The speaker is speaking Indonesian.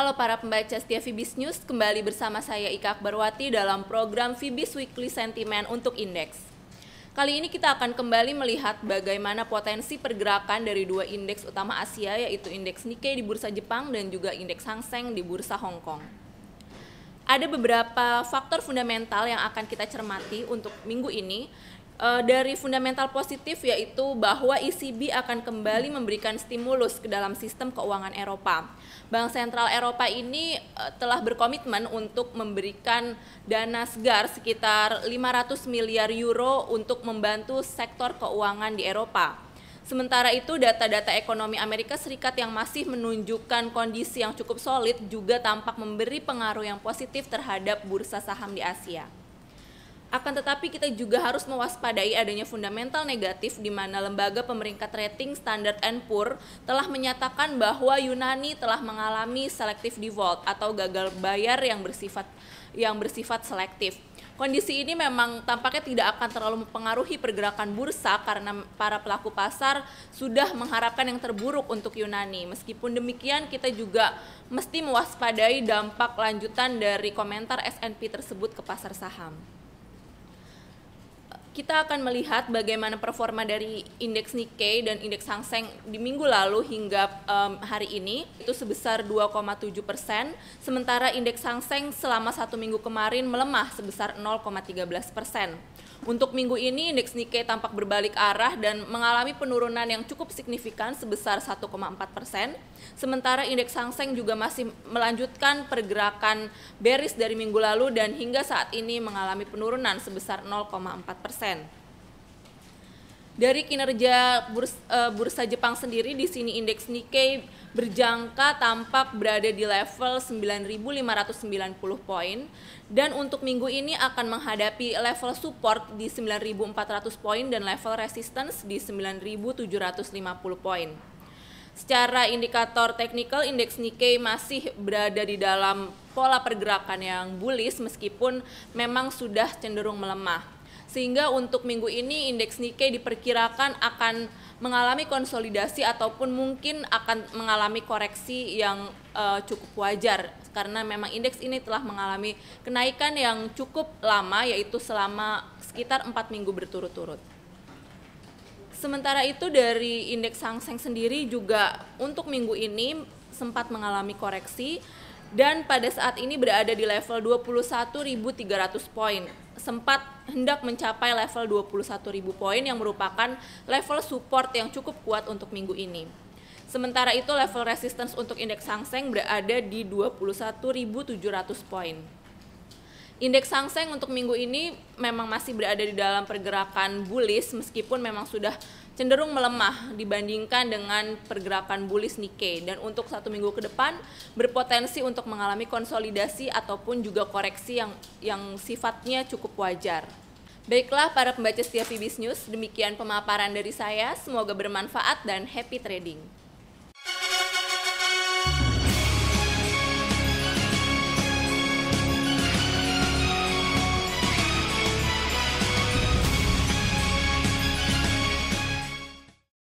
Halo para pembaca setia Fibis News, kembali bersama saya Ika Akbarwati dalam program Fibis Weekly Sentiment untuk Indeks. Kali ini kita akan kembali melihat bagaimana potensi pergerakan dari dua indeks utama Asia, yaitu indeks Nikkei di bursa Jepang dan juga indeks Hang Seng di bursa Hong Kong. Ada beberapa faktor fundamental yang akan kita cermati untuk minggu ini. Dari fundamental positif yaitu bahwa ECB akan kembali memberikan stimulus ke dalam sistem keuangan Eropa. Bank Sentral Eropa ini telah berkomitmen untuk memberikan dana segar sekitar 500 miliar euro untuk membantu sektor keuangan di Eropa. Sementara itu data-data ekonomi Amerika Serikat yang masih menunjukkan kondisi yang cukup solid juga tampak memberi pengaruh yang positif terhadap bursa saham di Asia. Akan tetapi kita juga harus mewaspadai adanya fundamental negatif di mana lembaga pemeringkat rating Standard & Poor telah menyatakan bahwa Yunani telah mengalami selective default atau gagal bayar yang bersifat selektif. Kondisi ini memang tampaknya tidak akan terlalu mempengaruhi pergerakan bursa karena para pelaku pasar sudah mengharapkan yang terburuk untuk Yunani. Meskipun demikian, kita juga mesti mewaspadai dampak lanjutan dari komentar S&P tersebut ke pasar saham. Kita akan melihat bagaimana performa dari indeks Nikkei dan indeks Hang Seng di minggu lalu hingga hari ini itu sebesar 2,7%, sementara indeks Hang Seng selama 1 minggu kemarin melemah sebesar 0,13%. Untuk minggu ini indeks Nikkei tampak berbalik arah dan mengalami penurunan yang cukup signifikan sebesar 1,4%, sementara indeks Hang Seng juga masih melanjutkan pergerakan bearish dari minggu lalu dan hingga saat ini mengalami penurunan sebesar 0,4%. Dari kinerja bursa Jepang sendiri, di sini indeks Nikkei berjangka tampak berada di level 9.590 poin dan untuk minggu ini akan menghadapi level support di 9.400 poin dan level resistance di 9.750 poin. Secara indikator teknikal, indeks Nikkei masih berada di dalam pola pergerakan yang bullish meskipun memang sudah cenderung melemah. Sehingga untuk minggu ini indeks Nikkei diperkirakan akan mengalami konsolidasi ataupun mungkin akan mengalami koreksi yang cukup wajar karena memang indeks ini telah mengalami kenaikan yang cukup lama yaitu selama sekitar 4 minggu berturut-turut. Sementara itu dari indeks Hang Seng sendiri juga untuk minggu ini sempat mengalami koreksi dan pada saat ini berada di level 21.300 poin. Sempat hendak mencapai level 21.000 poin yang merupakan level support yang cukup kuat untuk minggu ini. Sementara itu level resistance untuk indeks Hang Seng berada di 21.700 poin. Indeks Hang Seng untuk minggu ini memang masih berada di dalam pergerakan bullish meskipun memang sudah cenderung melemah dibandingkan dengan pergerakan bullish Nikkei dan untuk 1 minggu ke depan berpotensi untuk mengalami konsolidasi ataupun juga koreksi yang sifatnya cukup wajar. Baiklah para pembaca setia Fibis News, demikian pemaparan dari saya, semoga bermanfaat dan happy trading.